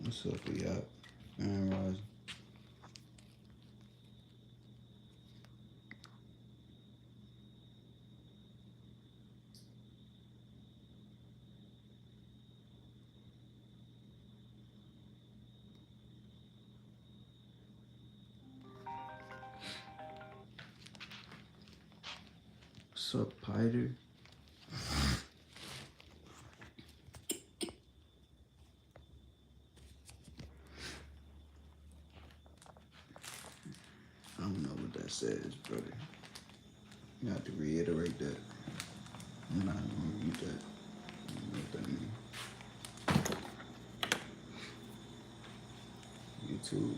What's up, y'all? Man, Rising. What's up, Piter? I don't know what that says, brother. You have to reiterate that. I'm not gonna read that. I don't know what that means. YouTube.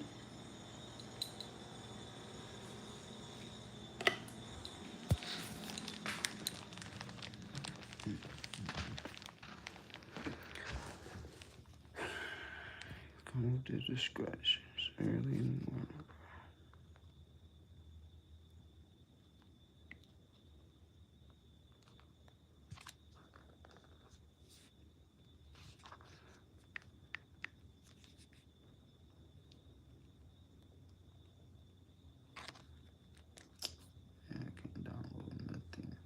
Come to distractions early in the morning. Yeah, I can't download nothing.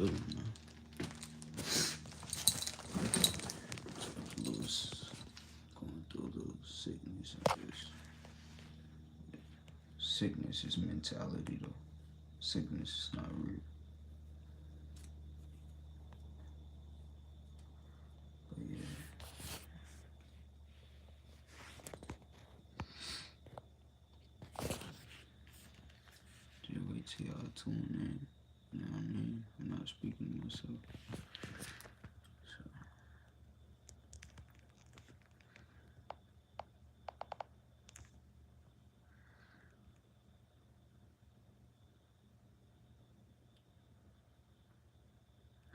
feeling, man. Going through a little sickness and just. Sickness is mentality, though. Sickness is not real. But yeah. Just wait till y'all tune in. You know what I mean? I'm not speaking to myself. So.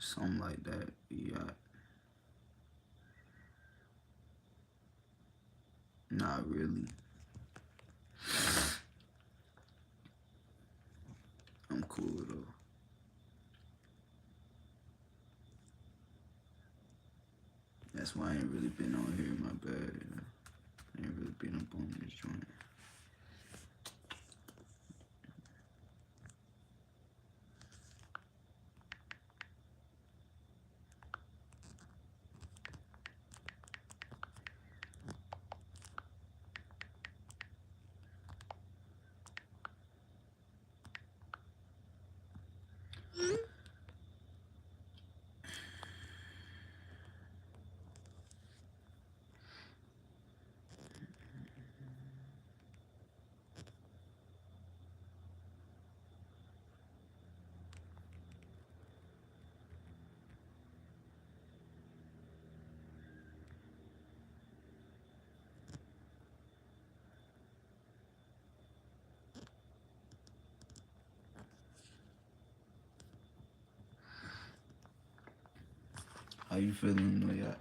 Something like that, yeah. Not really. I'm cool though. That's why I ain't really been on here, my bad. I ain't really been up on this joint. How you feeling, though, yeah?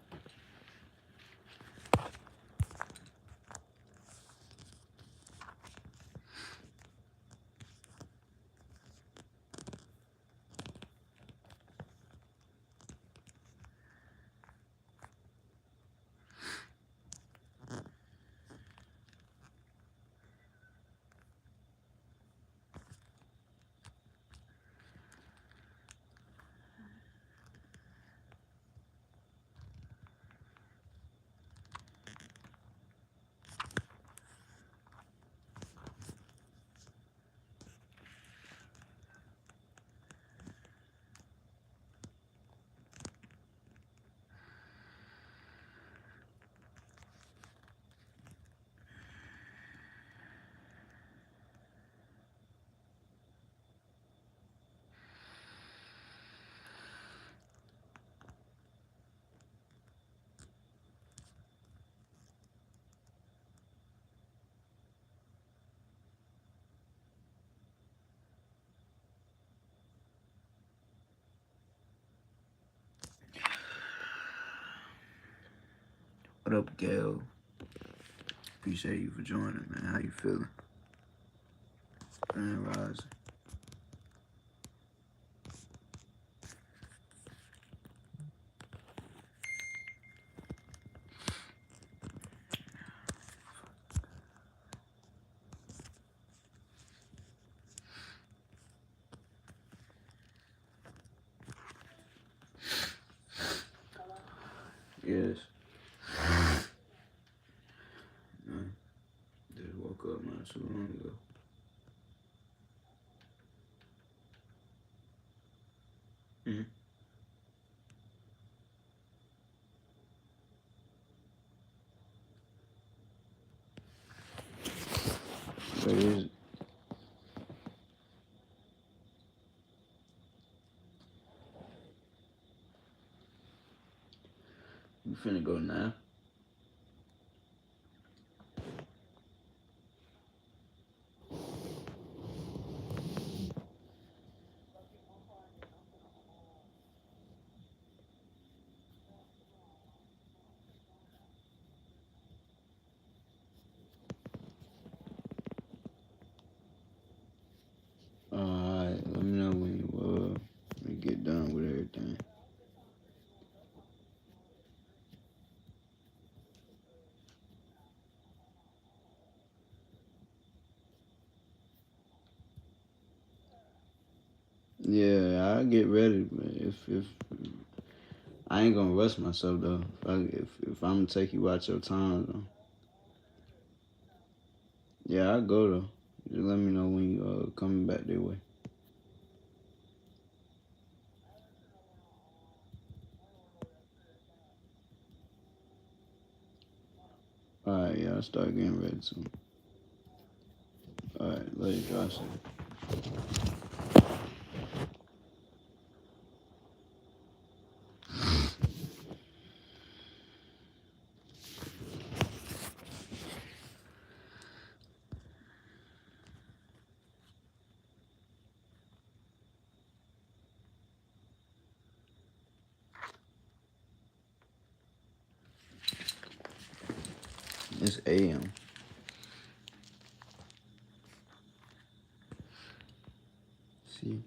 What up, Gail? Appreciate you for joining, man. How you feeling? Grand Rising. Yes. Just woke up not so long ago. What is it? You finna go now? Alright, let me know when you get done with everything. Yeah, I get ready, man. If I ain't gonna rush myself though. If I'm gonna take you out your time though. Yeah, I go though. Just let me know when you coming back that way. Alright, yeah, I'll start getting ready soon. Alright, later, Josh. It's AM. See?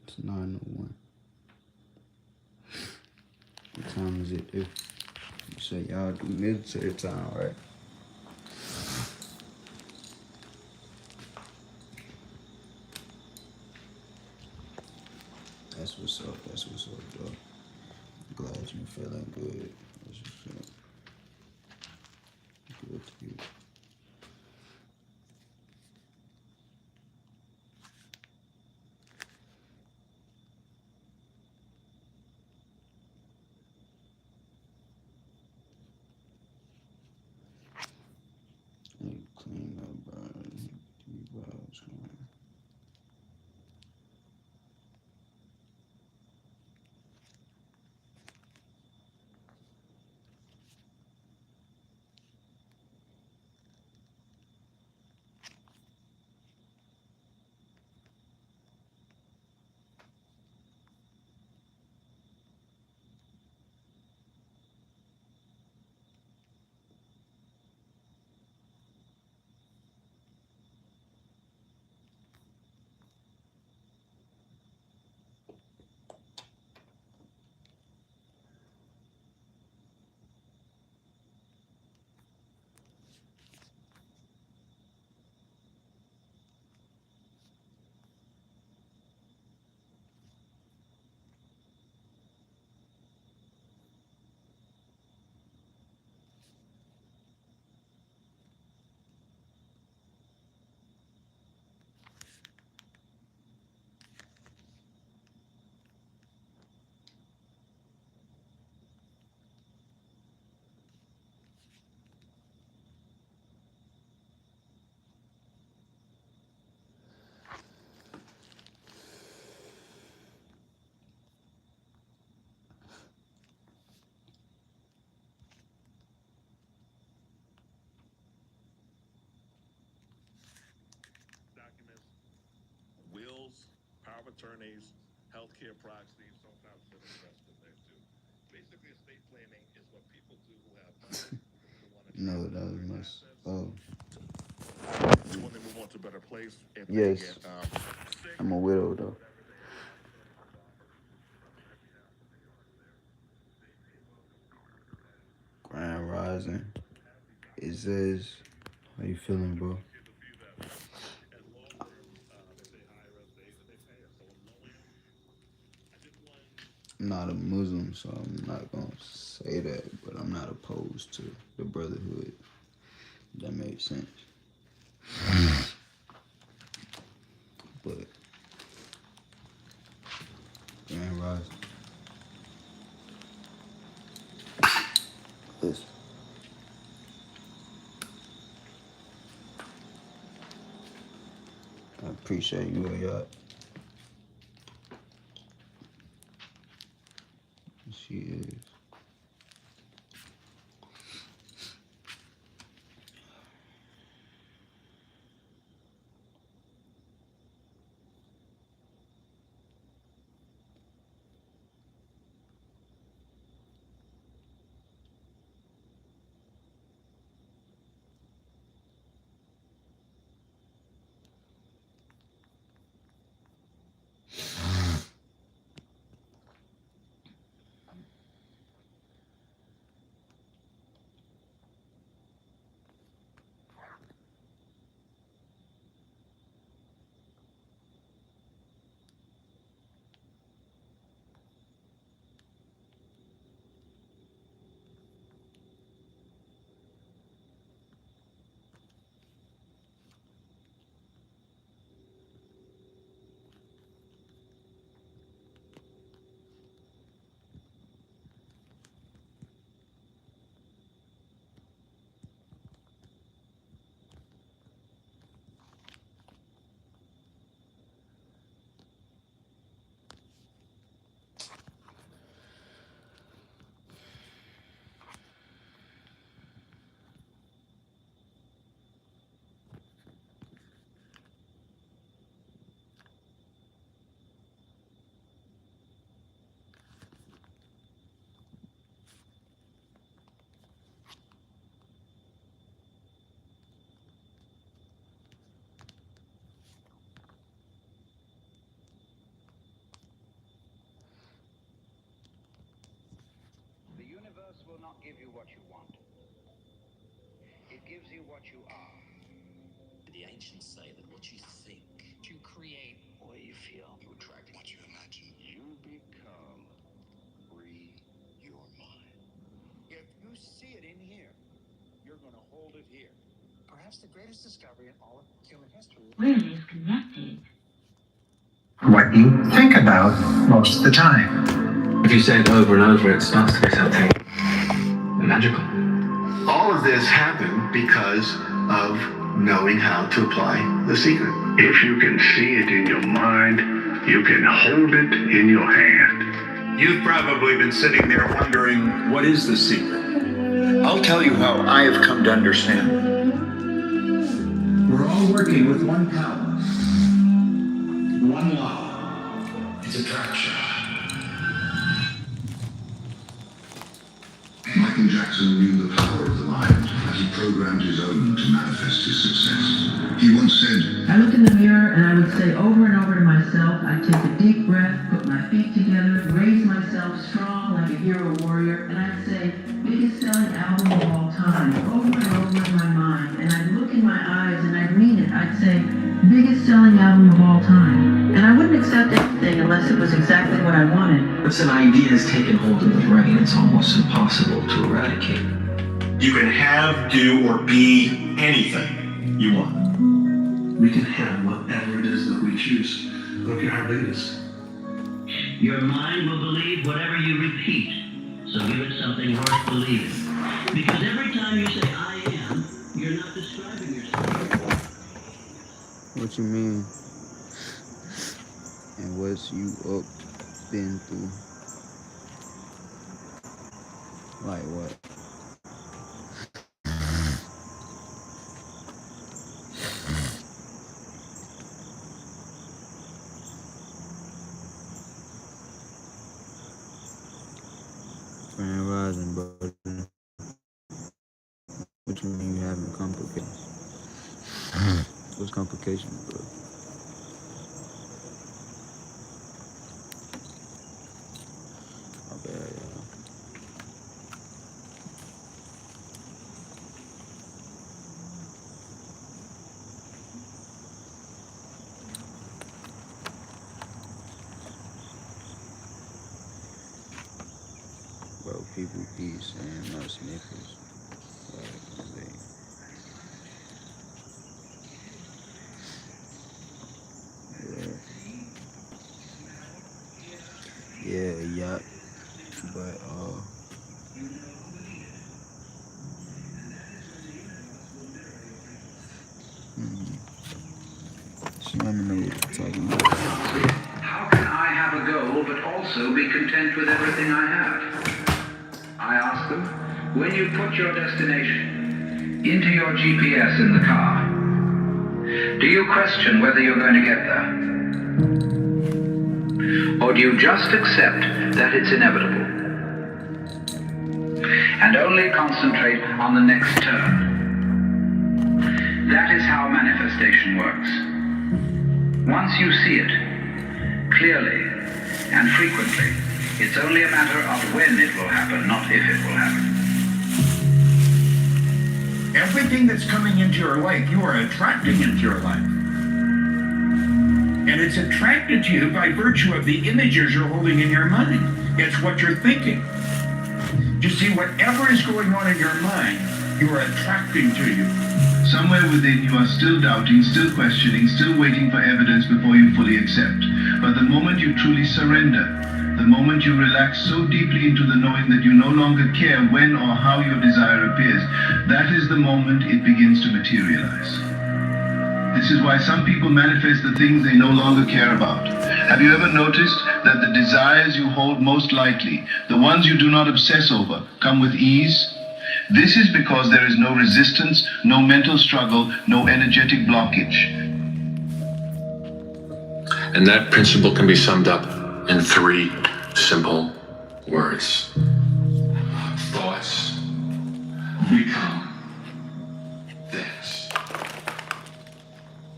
It's 9:01. What time is it there? You say y'all do military time, right? That's what's up. That's what's up, though. Glad you feeling good. That's what's up. Good to you. Clean up, bro. Wills, power of attorneys, healthcare proxies, SHOUTOUT should address them there too. Basically, estate planning is what people do who have money, who want to No, transfer that was their my. assets. Oh, It's when they move on to a better place if they yes. get sick, I'm a widow though. whatever they have to put on the bond for the property they have to pay on there. They welcome Grand Rising. It says, how you feeling, bro? kids a few that as law firms they say hire us, they pay us. So on low end, I did one. I'm not a Muslim, so I'm not gonna say that, but I'm not opposed to the brotherhood. That makes sense. But Grand Rising. Listen. I appreciate you a lot. She is. will not give you what you want. It gives you what you are. The ancients say that what you think, you create what you feel. You attract what you imagine. You become free your mind. If you see it in here, you're going to hold it here. Perhaps the greatest discovery in all of human history. Where is connected? What you think about most of the time. If you say it over and over, it starts to be something magical. All of this happened because of knowing how to apply the secret. If you can see it in your mind, you can hold it in your hand. You've probably been sitting there wondering, what is the secret? I'll tell you how I have come to understand it. We're all working with one power, one law. It's attraction. Michael Jackson knew the power of the mind as he programmed his own to manifest his success. He once said, I look in the mirror and I would say over and over to myself, I'd take a deep breath, put my feet together, raise myself strong like a hero warrior, and I'd say, biggest selling album of all time, over and over in my mind, and I'd look in my eyes and I'd mean it. I'd say, biggest selling album of all time. And I wouldn't accept anything unless it was exactly what I wanted. Once an idea has taken hold of the brain, it's almost impossible to eradicate. You can have, do, or be anything you want. We can have whatever it is that we choose. I don't care how big it is. Your mind will believe whatever you repeat. So give it something worth believing. Because every time you say, I am, you're not describing yourself. What you mean? And what's you up been through? Like what? Grand Rising, brother. What you mean you having complications? What's complications, bro? My bad, y'all. Bro, people be saying no snickers. Like, they... Yeah, but she let me know what you're talking about. How can I have a goal but also be content with everything I have? I ask them, when you put your destination into your GPS in the car, do you question whether you're going to get there? Or do you just accept that it's inevitable? And only concentrate on the next turn. That is how manifestation works. Once you see it, clearly and frequently, it's only a matter of when it will happen, not if it will happen. Everything that's coming into your life, you are attracting into your life. And it's attracted to you by virtue of the images you're holding in your mind. It's what you're thinking. You see, whatever is going on in your mind, you are attracting to you. somewhere within you are still doubting, still questioning, still waiting for evidence before you fully accept. But the moment you truly surrender, the moment you relax so deeply into the knowing that you no longer care when or how your desire appears, that is the moment it begins to materialize. This is why some people manifest the things they no longer care about. Have you ever noticed that the desires you hold most lightly, the ones you do not obsess over, come with ease? This is because there is no resistance, no mental struggle, no energetic blockage. And that principle can be summed up in 3 simple words. Thoughts become things.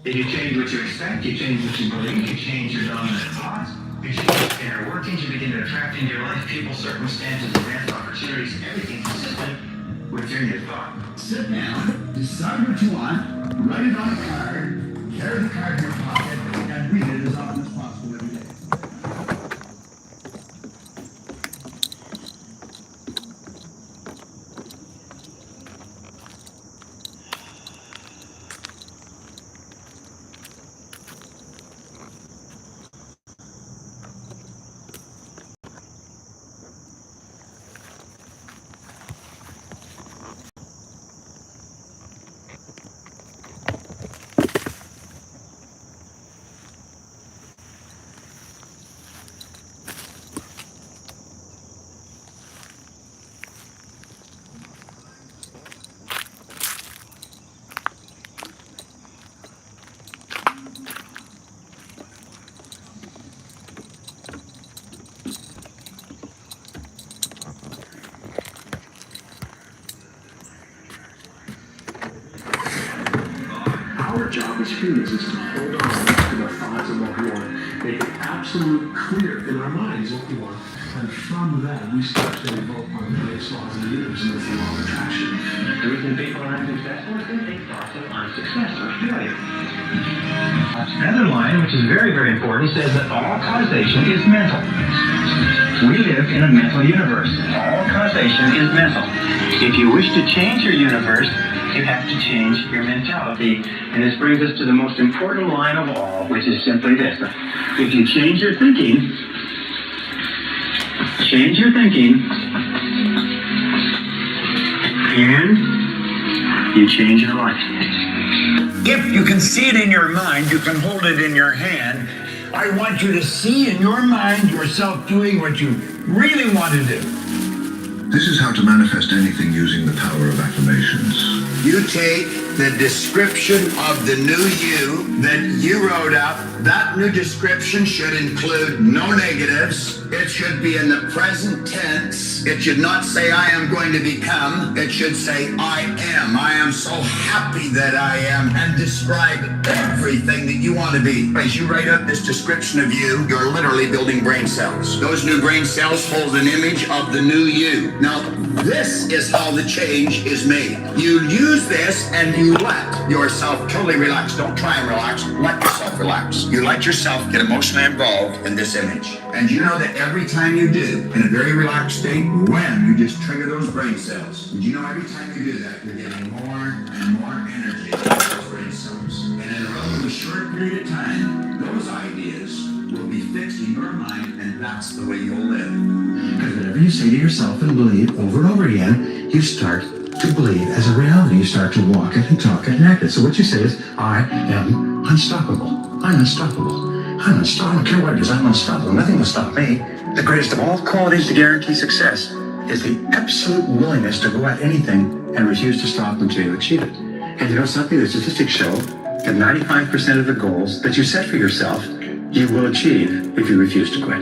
If you change what you expect, you change what you believe, you change your dominant thoughts, As you get inner workings, you begin to attract into your life people, circumstances, events, opportunities, everything consistent with your new thought. Sit down, decide what you want, write it on a card, carry the card in your pocket, and read it as often as possible every day. Our job as humans is to hold on to the thoughts of what we want, make it absolutely clear in our minds what we want, and from that we start to evolve on the various laws of the universe and the law of attraction. The reason people are unsuccessful is they think thoughts of unsuccess or failure. Another line, which is very, very important, says that all causation is mental. We live in a mental universe. All causation is mental. If you wish to change your universe, you have to change your mentality. And this brings us to the most important line of all, which is simply this. If you change your thinking, and you change your life. If you can see it in your mind, you can hold it in your hand. I want you to see in your mind yourself doing what you really want to do. This is how to manifest anything using the power of affirmations. You take the description of the new you that you wrote up. That new description should include no negatives. It should be in the present tense. It should not say I am going to become. It should say I am. I am so happy that I am, and describe everything that you want to be. As you write up this description of you, you're literally building brain cells. Those new brain cells hold an image of the new you. Now, this is how the change is made. You use this and you let yourself totally relax. Don't try and relax. Let yourself relax. You let yourself get emotionally involved in this image. And you know that every time you do, in a very relaxed state, when you just trigger those brain cells. Did you know every time you do that, you're getting more and more energy out of those brain cells. And in a relatively short period of time, those ideas will be fixed in your mind, and that's the way you'll live. Because whatever you say to yourself and believe over and over again, you start to believe as a reality. You start to walk it and talk it and act it. So what you say is, I am unstoppable. I'm unstoppable. I'm unstoppable. I don't care what it is. I'm unstoppable. Nothing will stop me. The greatest of all qualities to guarantee success is the absolute willingness to go at anything and refuse to stop until you achieve it. And you know something? The statistics show that 95% of the goals that you set for yourself, you will achieve if you refuse to quit.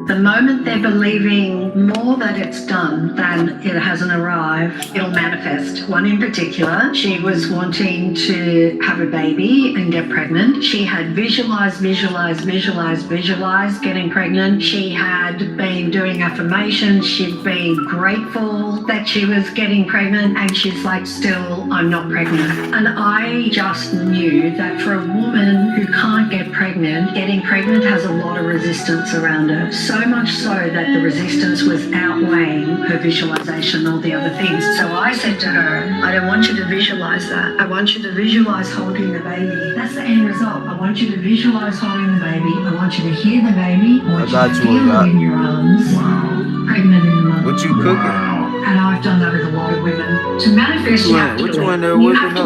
The moment they're believing more that it's done than it hasn't arrived, it'll manifest. One in particular, she was wanting to have a baby and get pregnant. She had visualized getting pregnant. She had been doing affirmations. She'd been grateful that she was getting pregnant, and she's like, still, I'm not pregnant. And I just knew that for a woman who can't get pregnant, getting pregnant has a lot of resistance around her. So much so that the resistance was outweighing her visualization, all the other things. So I said to her, I don't want you to visualize that. I want you to visualize holding the baby. That's the end result. I want you to visualize holding the baby. I want you to hear the baby. I want you to feel it in your arms. Wow. Pregnant in the month. What you cooking? And I've done that with a lot of women. To manifest, you have to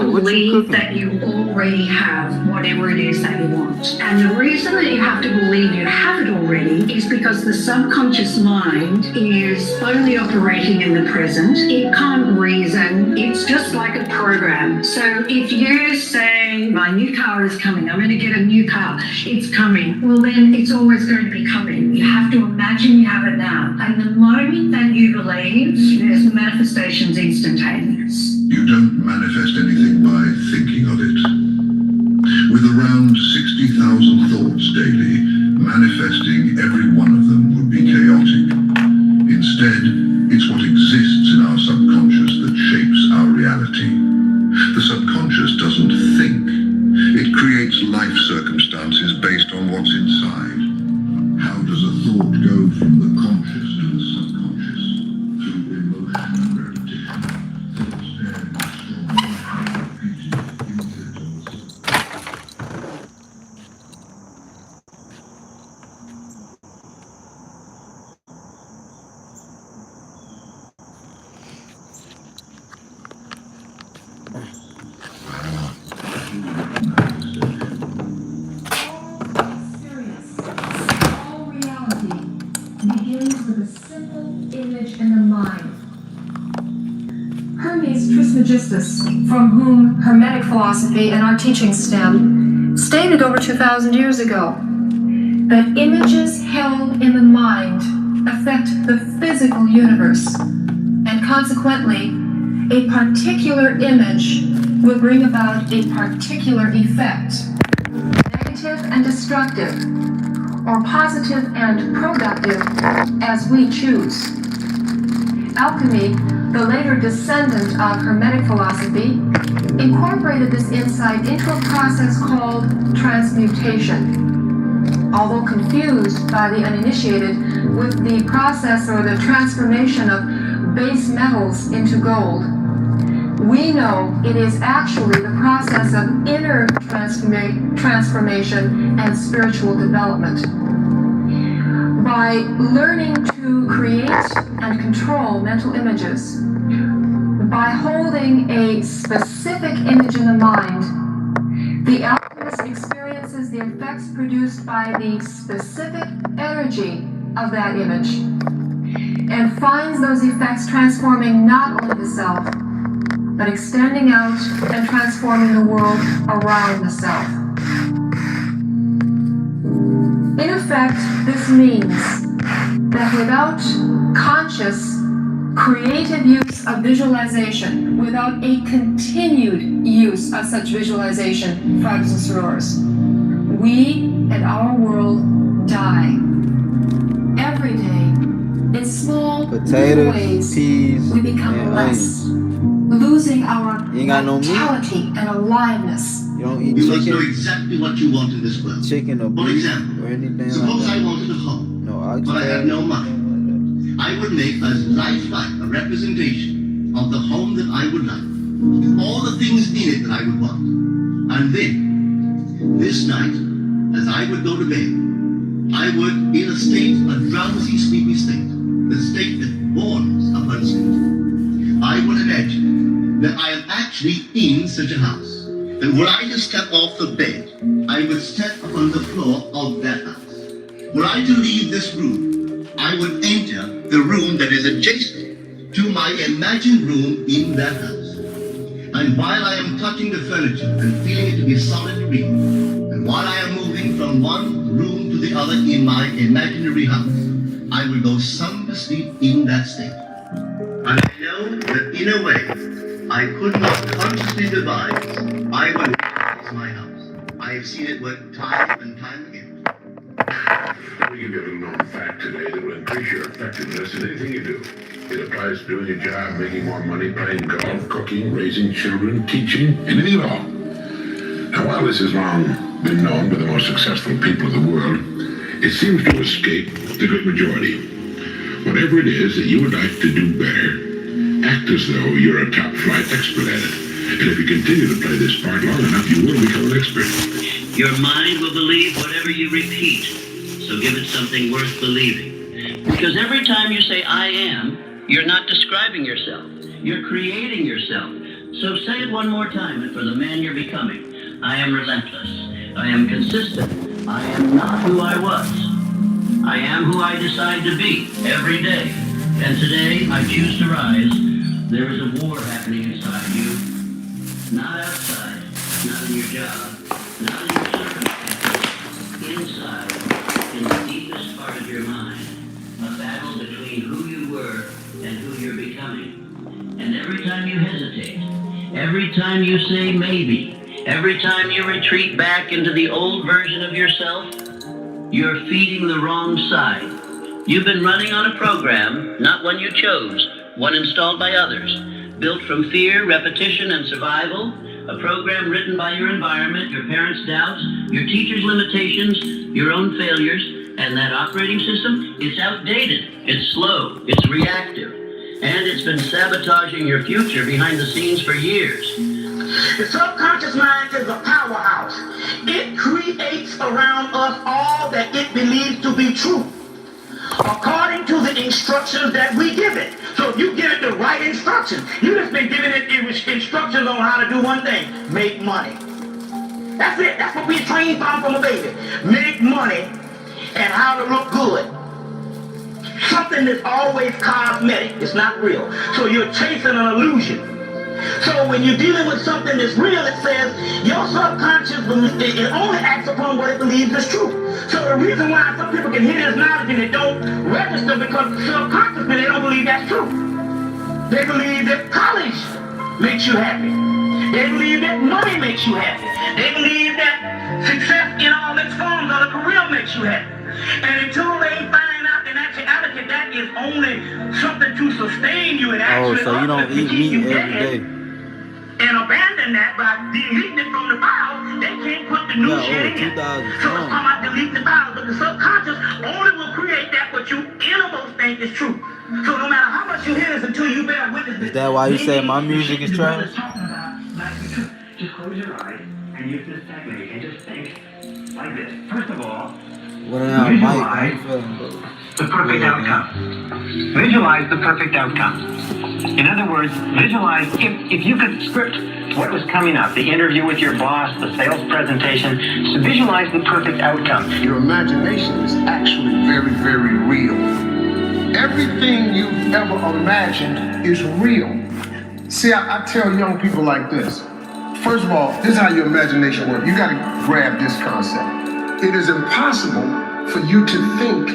believe that you already have whatever it is that you want. And the reason that you have to believe you have it already is because the subconscious mind is only operating in the present. It can't reason. It's just like a program. So if you say, my new car is coming, I'm going to get a new car, it's coming, well then it's always going to be coming. You have to imagine you have it now. And the moment that you believe, there's manifestations instantaneous. You don't manifest anything by thinking of it. With around 60 60,000 thoughts daily, manifesting every one of them would be chaotic. Instead, it's what exists in our subconscious that shapes our reality. The subconscious doesn't think. It creates life circumstances based on what's inside. How does a thought go from the conscious to the subconscious? Through emotion and repetition. Thoughts bearing a strong impact, repeated intervals. From whom Hermetic philosophy and our teachings stem, stated over 2,000 years ago that images held in the mind affect the physical universe, and consequently, a particular image will bring about a particular effect, negative and destructive, or positive and productive, as we choose. Alchemy, the later descendant of Hermetic philosophy, incorporated this insight into a process called transmutation. Although confused by the uninitiated with the process or the transformation of base metals into gold, we know it is actually the process of inner transformation and spiritual development. By learning to create and control mental images, by holding a specific image in the mind, the alchemist experiences the effects produced by the specific energy of that image, and finds those effects transforming not only the self, but extending out and transforming the world around the self. In effect, this means that without conscious, creative use of visualization, without a continued use of such visualization, brothers and sorors, we and our world die. Every day, in small potatoes, ways, peas, we become less, losing our vitality and aliveness. You don't eat you chicken? must know exactly what you want in this world. Chicken or beef, for example, or anything suppose like that. I wanted a home, no, but I have no money. I would make as lifelike a representation of the home that I would like, all the things in it that I would want. And then, this night, as I would go to bed, I would, in a state, a drowsy, sleepy state, the state that borders upon sleep, I would imagine that I am actually in such a house. And were I to step off the bed, I would step upon the floor of that house. Were I to leave this room, I would enter the room that is adjacent to my imagined room in that house. And while I am touching the furniture and feeling it to be solid and real, and while I am moving from one room to the other in my imaginary house, I will go sound asleep in that state. And I know that in a way, I could not consciously devise, I would realize my house. I have seen it work time and time again. We give you a known fact today that will increase your effectiveness in anything you do. It applies to doing your job, making more money, playing golf, cooking, raising children, teaching, anything at all. Now, while this has long been known by the most successful people of the world, it seems to escape the great majority. Whatever it is that you would like to do better, act as though you're a top-flight expert at it. And if you continue to play this part long enough, you will become an expert. Your mind will believe whatever you repeat, so give it something worth believing. Because every time you say, I am, you're not describing yourself. You're creating yourself. So say it one more time, and for the man you're becoming, I am relentless. I am consistent. I am not who I was. I am who I decide to be every day. And today, I choose to rise. There is a war happening inside you. Not outside, not in your job, not in your circumstances. Inside, in the deepest part of your mind, a battle between who you were and who you're becoming. And every time you hesitate, every time you say maybe, Every time you retreat back into the old version of yourself, you're feeding the wrong side. You've been running on a program, not one you chose, one installed by others, built from fear, repetition, and survival, a program written by your environment, your parents' doubts, your teacher's limitations, your own failures, and that operating system, it's outdated, it's slow, it's reactive, and it's been sabotaging your future behind the scenes for years. The subconscious mind is a powerhouse. It creates around us all that it believes to be true, according to the instructions that we give it. So if you give it the right instructions, you just been giving it instructions on how to do one thing: make money. That's it. That's what we trained from a baby. Make money and how to look good. Something that's always cosmetic. It's not real. So you're chasing an illusion. So when you're dealing with something that's real, it says your subconscious it only acts upon what it believes is true. So the reason why some people can hear this knowledge and it don't register because subconsciously they don't believe that's true. They believe that college makes you happy. They believe that money makes you happy. They believe that success in all its forms of a career makes you happy. And until they find out in actuality that is only something to sustain you and actually so you don't eat meat every day. And abandon that by deleting it from the file, they can't put the new shit in. So it's talking about deleting the file, but the subconscious only will create that what you innermost think is true. So no matter how much you hear this until you bear witness. Is that why you say my music is trash? Just close your eyes and use this technique and just think like this. First of all, visualize the perfect outcome. Visualize the perfect outcome. In other words, visualize if you could script what was coming up, the interview with your boss, the sales presentation, so visualize the perfect outcome. Your imagination is actually very, very real. Everything you've ever imagined is real. See, I tell young people like this. First of all, this is how your imagination works. You got to grab this concept. It is impossible for you to think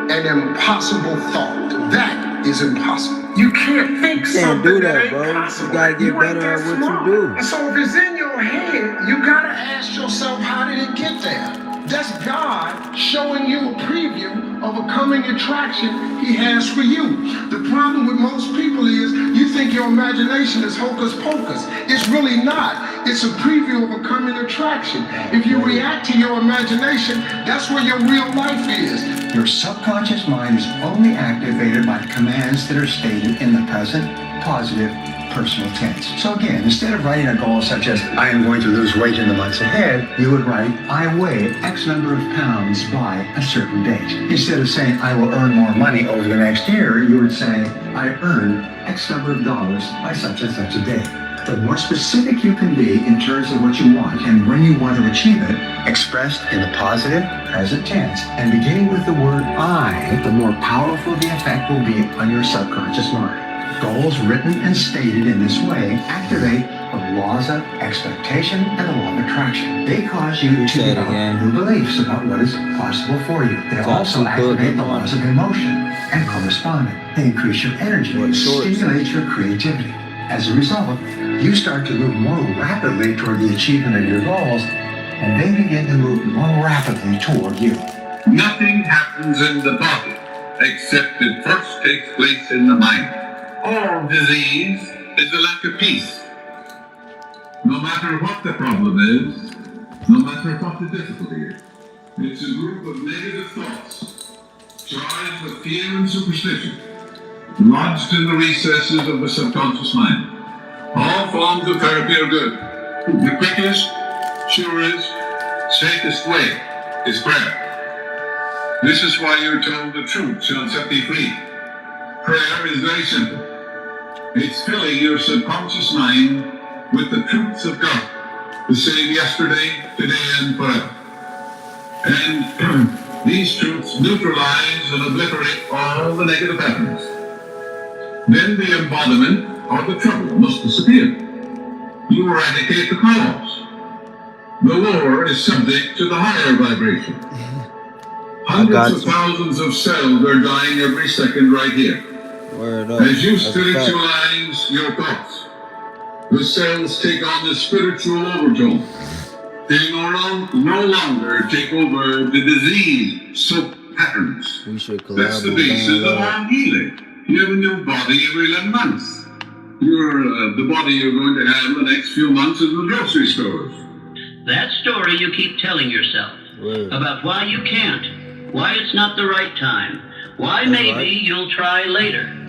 an impossible thought. That is impossible. You can't think something that ain't possible. You gotta get better at what you do. And so if it's in your head, you gotta ask yourself, how did it get there? That's God showing you a preview of a coming attraction He has for you. The problem with most people is you think your imagination is hocus pocus. It's really not. It's a preview of a coming attraction. If you react to your imagination, that's where your real life is. Your subconscious mind is only activated by commands that are stated in the present, positive, personal tense. So again, instead of writing a goal such as, I am going to lose weight in the months ahead, you would write, I weigh X number of pounds by a certain date. Instead of saying, I will earn more money over the next year, you would say, I earn X number of dollars by such and such a date. The more specific you can be in terms of what you want and when you want to achieve it, expressed in the positive, present tense, and beginning with the word I, the more powerful the effect will be on your subconscious mind. Goals written and stated in this way activate the laws of expectation and the law of attraction. They cause you to develop new beliefs about what is possible for you. They also activate the laws of emotion and correspondence. They increase your energy and stimulate your creativity. As a result, you start to move more rapidly toward the achievement of your goals, and they begin to move more rapidly toward you. Nothing happens in the body except it first takes place in the mind. All disease is a lack of peace. No matter what the problem is, no matter what the difficulty is, it's a group of negative thoughts, charged with fear and superstition, lodged in the recesses of the subconscious mind. All forms of therapy are good. The quickest, surest, safest way is prayer. This is why you're told the truth shall set thee free. Prayer is very simple. It's filling your subconscious mind with the truths of God, the same yesterday, today, and forever. And these truths neutralize and obliterate all the negative patterns. Then the embodiment or the trouble must disappear. You eradicate the cause. The lower is subject to the higher vibration. Hundreds of thousands of cells are dying every second right here. As you spiritualize your thoughts, The cells take on the spiritual overtone. They no longer take over the disease sub-patterns. We should That's the collaborate. basis of all healing. You have a new body every 11 months. The body you're going to have the next few months in the grocery stores. That story you keep telling yourself about why you can't, why it's not the right time, why maybe you'll try later.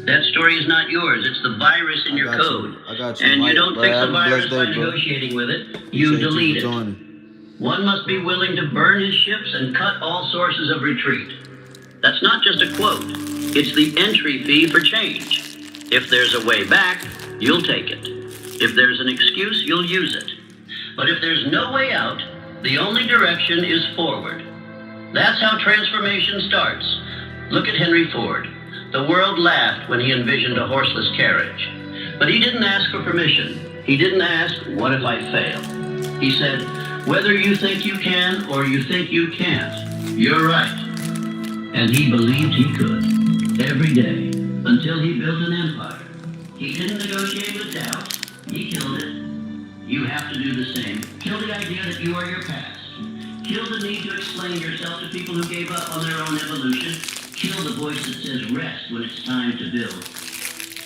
That story is not yours. It's the virus in your code. I got you, And Mike, you don't bro. fix Have the a virus blessed by day, bro. negotiating with it. You delete it. One must be willing to burn his ships and cut all sources of retreat. That's not just a quote. It's the entry fee for change. If there's a way back, you'll take it. If there's an excuse, you'll use it. But if there's no way out, the only direction is forward. That's how transformation starts. Look at Henry Ford. The world laughed when he envisioned a horseless carriage. But he didn't ask for permission. He didn't ask, what if I fail? He said, whether you think you can or you think you can't, you're right. And he believed he could, every day, until he built an empire. He didn't negotiate with doubt. He killed it. You have to do the same. Kill the idea that you are your past. Kill the need to explain yourself to people who gave up on their own evolution. Kill the voice that says rest when it's time to build.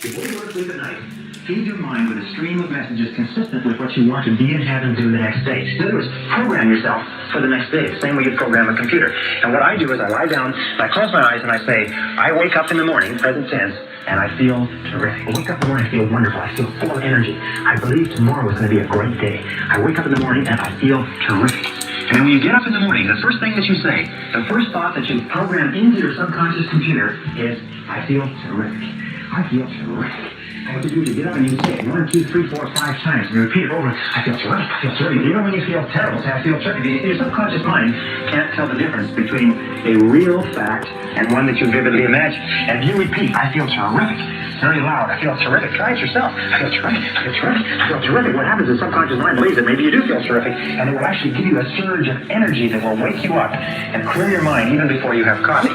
Before you go to sleep at night, feed your mind with a stream of messages consistent with what you want to be and have and do the next day. In other words, program yourself for the next day, the same way you program a computer. And what I do is I lie down, and I close my eyes, and I say, I wake up in the morning, present tense, and I feel terrific. I wake up in the morning, I feel wonderful. I feel full of energy. I believe tomorrow is going to be a great day. I wake up in the morning, and I feel terrific. And then when you get up in the morning, the first thing that you say, the first thought that you program into your subconscious computer is, I feel terrific. I feel terrific. And what you do is you get up and you say it 1, 2, 3, 4, 5 times. And you repeat it over. I feel terrific. I feel terrific. Even when you feel terrible, say, I feel terrific. Your subconscious mind can't tell the difference between a real fact and one that you vividly imagine. And if you repeat, I feel terrific, very loud, I feel terrific. Try it yourself. I feel terrific. I feel terrific. I feel terrific. What happens is the subconscious mind believes that maybe you do feel terrific, and it will actually give you a surge of energy that will wake you up and clear your mind even before you have coffee.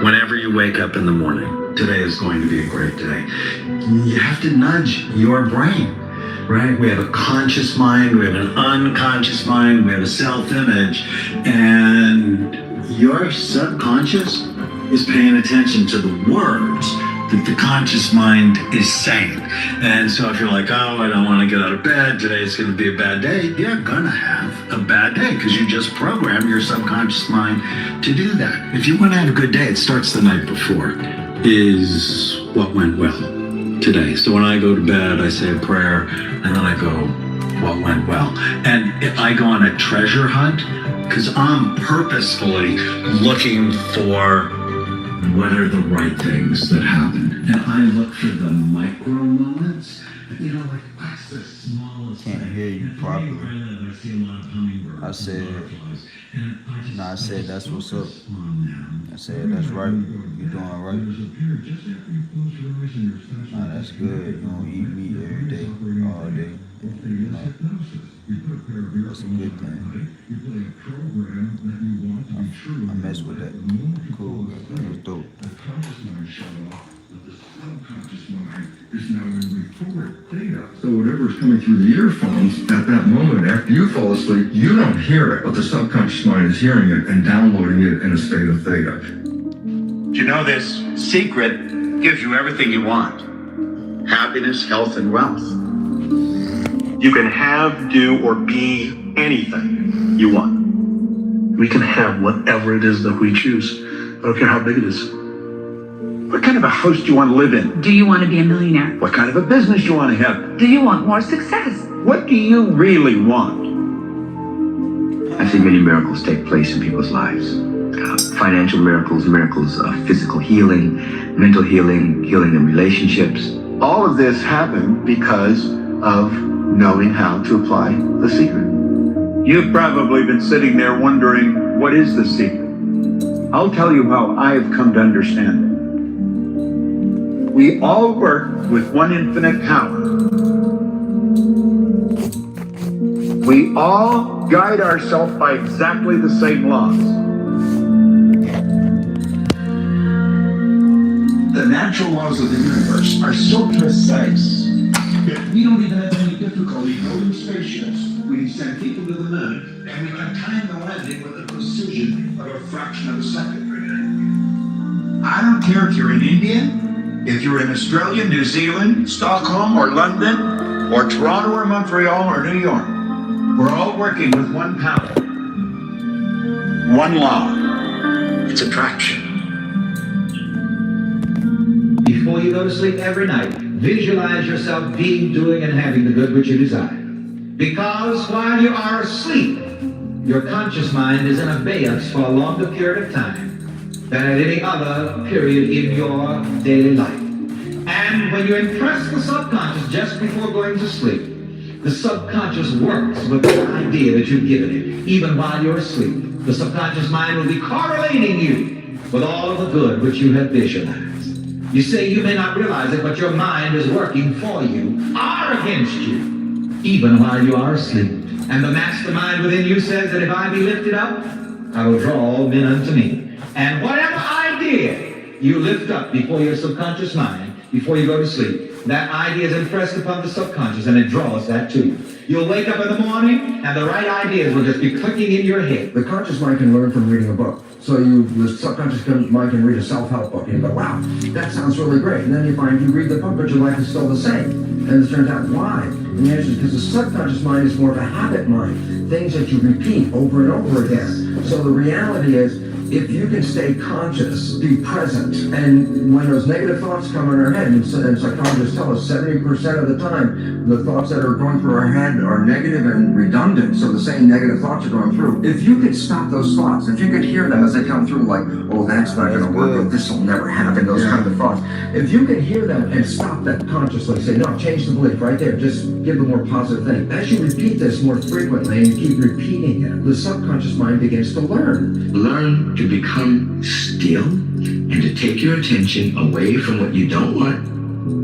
Whenever you wake up in the morning, today is going to be a great day. You have to nudge your brain, right? We have a conscious mind, we have an unconscious mind, we have a self-image, and your subconscious is paying attention to the words that the conscious mind is saying. And so if you're like, oh, I don't want to get out of bed, today's going to be a bad day, you're going to have a bad day because you just programmed your subconscious mind to do that. If you want to have a good day, it starts the night before. Is what went well today. So when I go to bed, I say a prayer, and then I go, what went well? And if I go on a treasure hunt, because I'm purposefully looking for what are the right things that happen. And I look for the micro moments, you know, like what's the smallest Can't hear you properly. I said that's what's up. I said that's right. You're doing right. Nah, that's good. You don't eat meat every day, all day. You know, that's a good thing. I mess with that. Cool. That was dope. Is now in forward theta. So whatever's coming through the earphones at that moment after you fall asleep, you don't hear it, but the subconscious mind is hearing it and downloading it in a state of theta. You know, this secret gives you everything you want. Happiness, health, and wealth. You can have, do, or be anything you want. We can have whatever it is that we choose. I don't care how big it is. What kind of a house do you want to live in? Do you want to be a millionaire? What kind of a business do you want to have? Do you want more success? What do you really want? I see many miracles take place in people's lives. Financial miracles, miracles of physical healing, mental healing, healing in relationships. All of this happened because of knowing how to apply the secret. You've probably been sitting there wondering, what is the secret? I'll tell you how I've come to understand it. We all work with one infinite power. We all guide ourselves by exactly the same laws. The natural laws of the universe are so precise that we don't even have any difficulty building spaceships. We send people to the moon, and we can time the landing with the precision of a fraction of a second. I don't care if you're in India, if you're in Australia, New Zealand, Stockholm, or London, or Toronto, or Montreal, or New York. We're all working with one power, one law. It's attraction. Before you go to sleep every night, visualize yourself being, doing, and having the good which you desire. Because while you are asleep, your conscious mind is in abeyance for a longer period of time than at any other period in your daily life. And when you impress the subconscious just before going to sleep, the subconscious works with the idea that you've given it, even while you're asleep. The subconscious mind will be correlating you with all of the good which you have visualized. You say you may not realize it, but your mind is working for you, or against you, even while you are asleep. And the mastermind within you says that if I be lifted up, I will draw all men unto me. And whatever idea you lift up before your subconscious mind, before you go to sleep, that idea is impressed upon the subconscious and it draws that to you. You'll wake up in the morning and the right ideas will just be clicking in your head. The conscious mind can learn from reading a book. So the subconscious mind can read a self-help book and you go, wow, that sounds really great. And then you find you read the book, but your life is still the same. And it turns out, why? And the answer is because the subconscious mind is more of a habit mind. Things that you repeat over and over again. So the reality is, if you can stay conscious, be present, and when those negative thoughts come in our head, and psychologists tell us 70% of the time, the thoughts that are going through our head are negative and redundant, so the same negative thoughts are going through. If you could stop those thoughts, if you could hear them as they come through, like, oh, that's not going to work, or this will never happen, those kind of thoughts. If you can hear them and stop that consciously, say, no, change the belief right there, just give the more positive thing. As you repeat this more frequently and keep repeating it, the subconscious mind begins to learn. Learn to become still and to take your attention away from what you don't want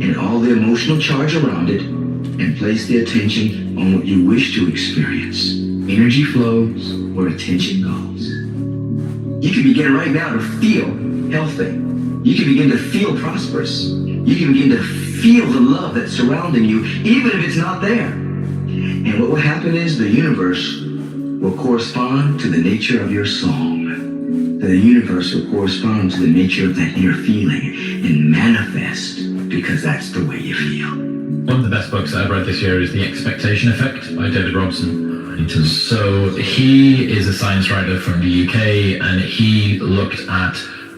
and all the emotional charge around it and place the attention on what you wish to experience. Energy flows where attention goes. You can begin right now to feel healthy. You can begin to feel prosperous. You can begin to feel the love that's surrounding you, even if it's not there. And what will happen is the universe will correspond to the nature of your song. The universe will correspond to the nature of that inner feeling and manifest because that's the way you feel. One of the best books I've read this year is The Expectation Effect by David Robson. So he is a science writer from the UK and he looked at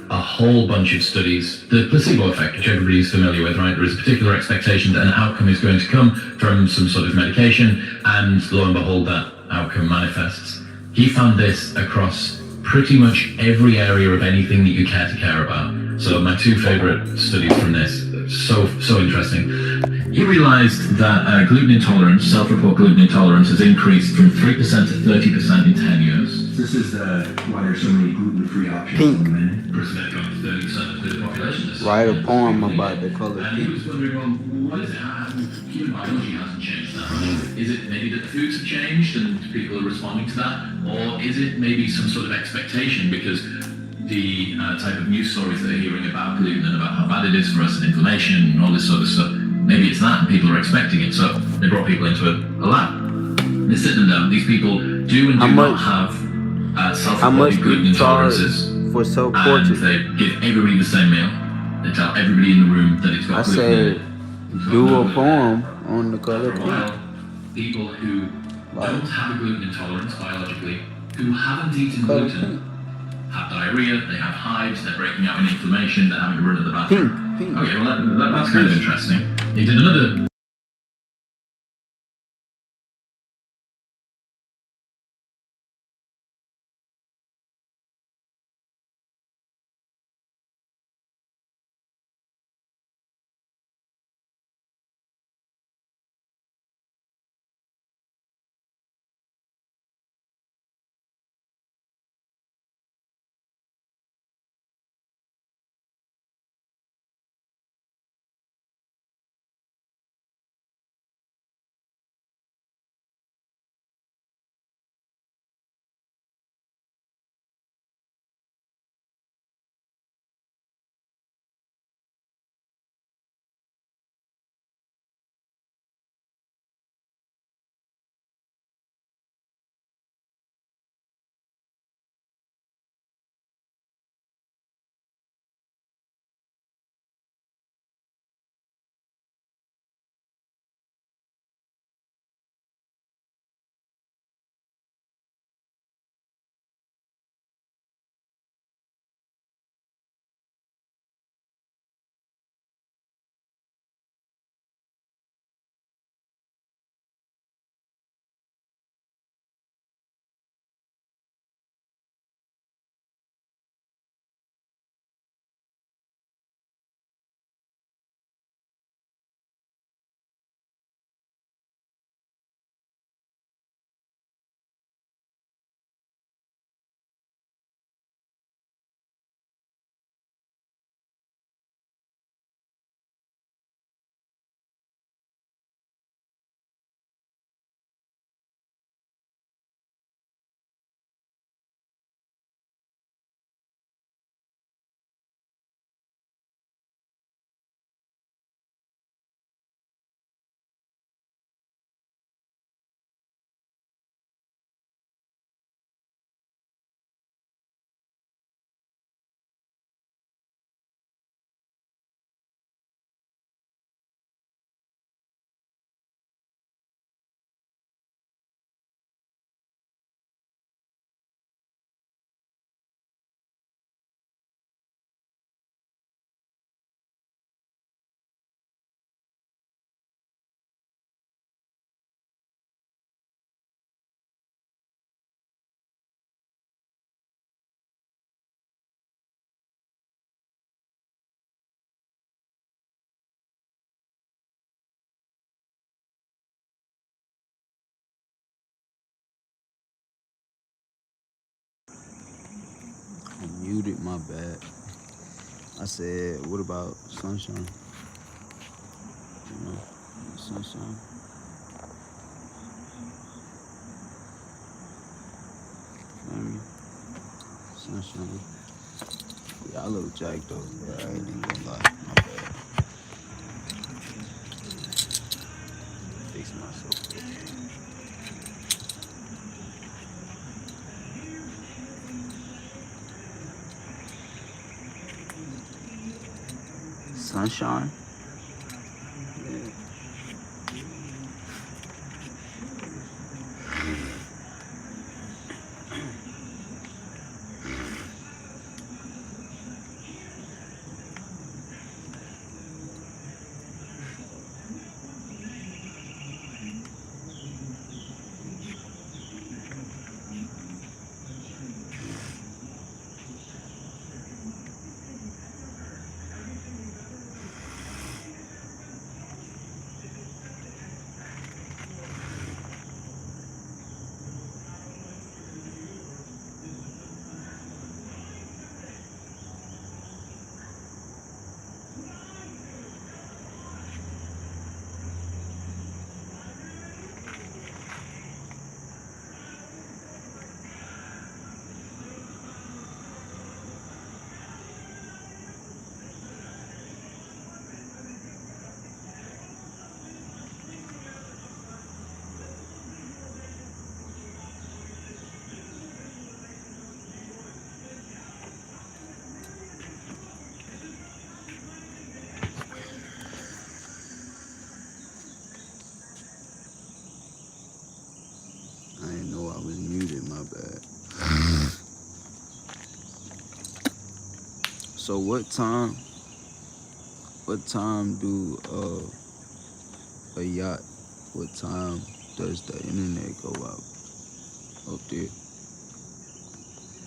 a whole bunch of studies. The placebo effect, which everybody's familiar with, right? There is a particular expectation that an outcome is going to come from some sort of medication and lo and behold that outcome manifests. He found this across pretty much every area of anything that you care to care about. So my two favorite studies from this, so interesting. He realized that gluten intolerance, self-report gluten intolerance, has increased from 3% to 30% in 10 years. This is why there's so many gluten-free options. Pink. For men. 30% of the population. Write a poem about the color And he pink. was wondering, well, what is it? Human biology hasn't changed that, right? Is it maybe that the foods have changed and people are responding to that? Or is it maybe some sort of expectation because the type of news stories that they're hearing about gluten and about how bad it is for us and inflammation and all this sort of stuff, maybe it's that and people are expecting it. So they brought people into a lab. They sit them down. These people do and do not have self-reporting gluten intolerances. For self-portrait? And they give everybody the same meal. They tell everybody in the room that it's got gluten in it. Do a poem on the color For a while, people who don't have a gluten intolerance biologically, who haven't eaten gluten, have diarrhea, they have hives, they're breaking out in inflammation, they're having to run to the bathroom. Pink. Okay, well that's kind of interesting. He did another muted, my bad. I said, what about sunshine? You know, sunshine. Feel me? Sunshine. Yeah, I little jacked though, bro. I ain't even gonna lie. My bad. Fix myself. Sunshine. Yeah. I didn't know I was muted, my bad. So what time do a yacht, what time does the internet go out up there?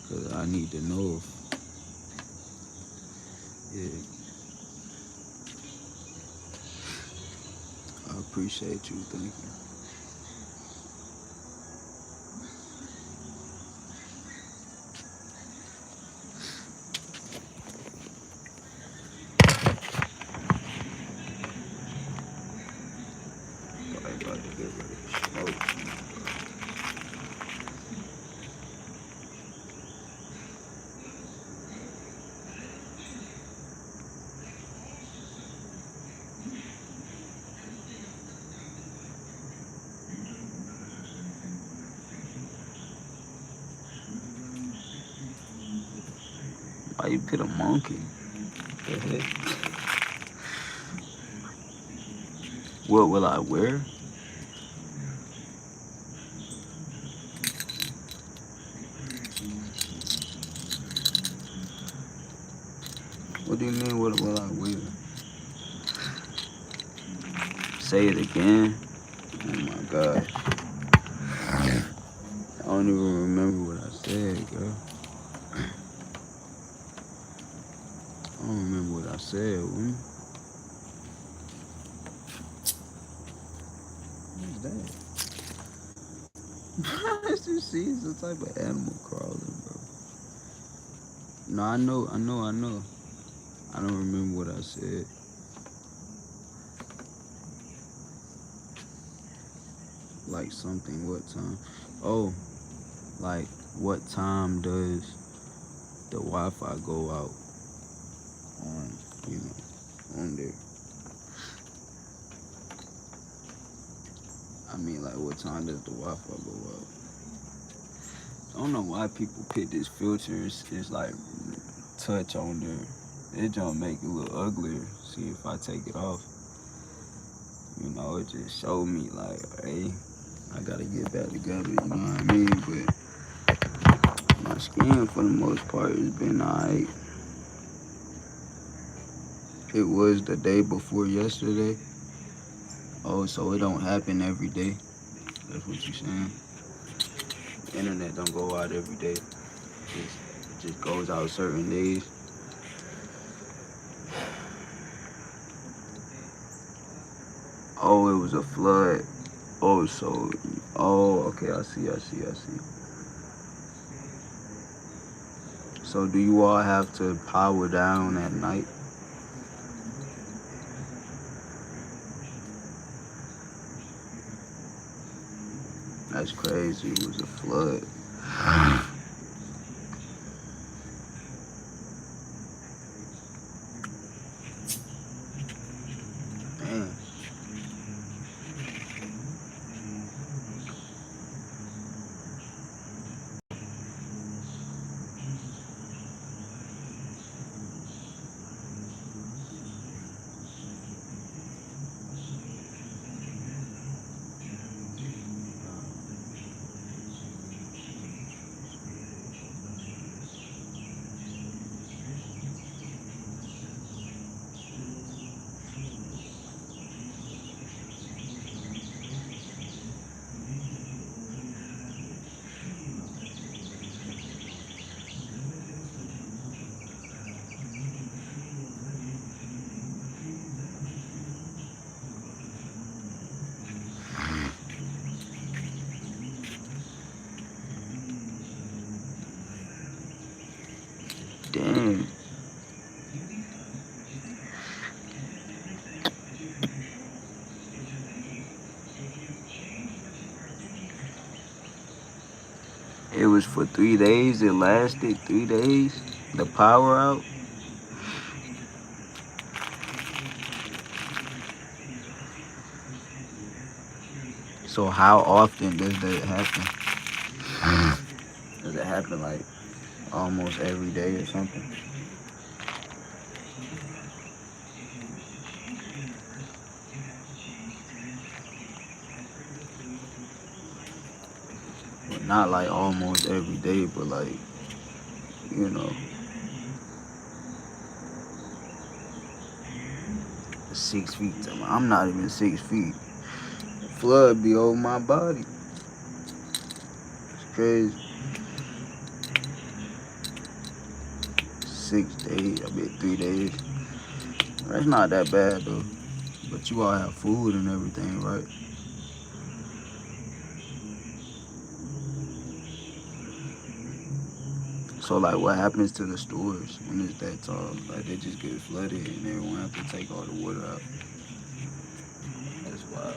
Cause I need to know if, yeah. I appreciate you, thank you. Why you put a monkey? The heck? What will I wear? What do you mean, what will I wear? Say it again? Oh my gosh. I don't even remember what I said, girl. I don't remember what I said, woman. What is that? You see, it's a type of animal crawling, bro. No, I know. I don't remember what I said. Like something, what time? Oh, like what time does the Wi-Fi go out on, you know, on there? I mean, like, what time does the Wi-Fi go out? I don't know why people pick this filter. It's like touch on there. It don't make it look uglier. See, if I take it off, you know, it just showed me like, hey, I gotta get back together, you know what I mean? But my skin, for the most part, has been alright. It was the day before yesterday. Oh, so it don't happen every day. That's what you're saying? The internet don't go out every day. It just goes out certain days. Oh, it was a flood. Oh, so, oh, okay, I see. So do you all have to power down at night? That's crazy. It was a flood. Man. Damn. It was for 3 days. It lasted 3 days. The power out. So how often does that happen? Does it happen like almost every day or something? Well, not like almost every day, but like, you know, 6 feet. I'm not even 6 feet. Flood be over my body. It's crazy. 6 days, 3 days. That's not that bad though. But you all have food and everything, right? So like what happens to the stores when it's that tall? Like they just get flooded and everyone have to take all the water out. That's wild.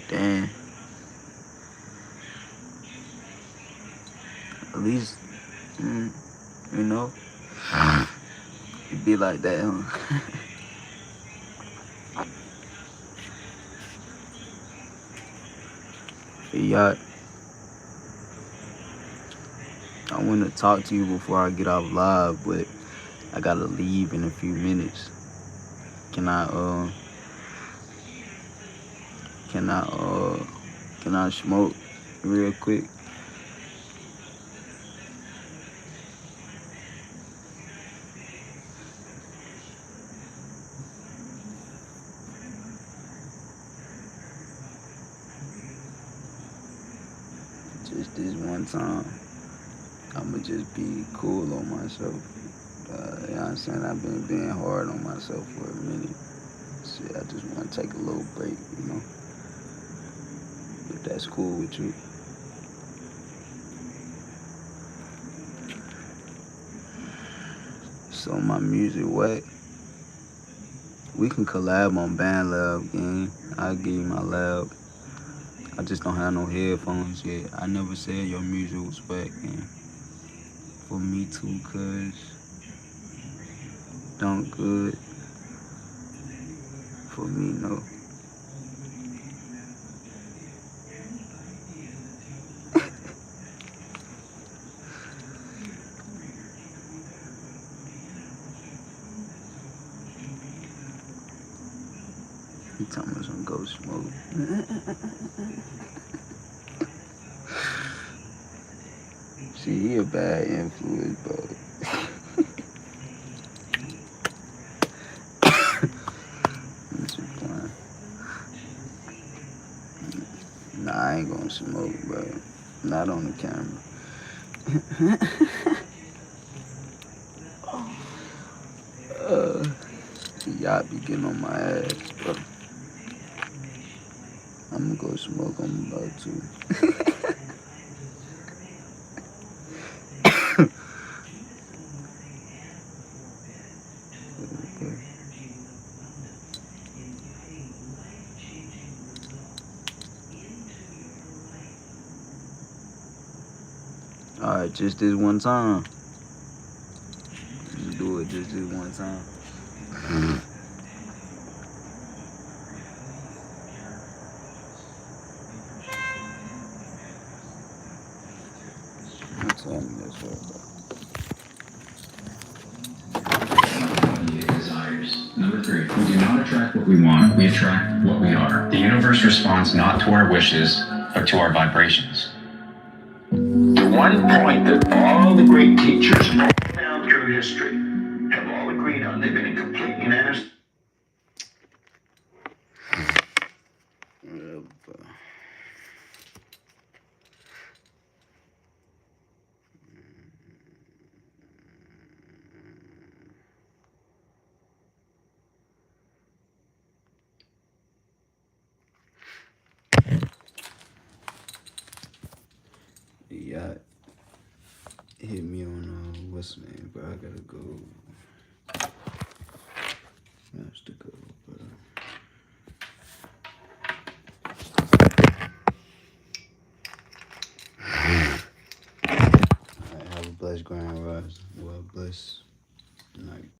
Damn. At least, you know, it be like that, huh? Hey, y'all, I want to talk to you before I get off live, but I gotta leave in a few minutes. Can I smoke real quick? Just this one time. I'ma just be cool on myself. You know what I'm saying? I've been being hard on myself for a minute. Shit, I just want to take a little break, you know? If that's cool with you. So my music wet. We can collab on Band Lab, gang. I'll give you my lab. I just don't have no headphones yet. I never said your music was wet, gang. For me too, cuz. Don't good. For me, no. He talking about some go smoke. See, he a bad influence, bro. I'm just playing. Nah, I ain't gonna smoke, bro. Not on the camera. Y'all be getting on my ass, bro. I'm gonna go smoke. I'm about to. Alright, just this one time. Just do it just this one time. Tell me this right, Desires. Number 3, we do not attract what we want, we attract what we are. The universe responds not to our wishes, but to our vibrations. The one point that all the great teachers down through history have all agreed on, they've been in complete unanimous. Yeah, hit me on what's the name, bro? I gotta go. That's to go, bro. Alright, have a blessed grand rise. Well, blessed night.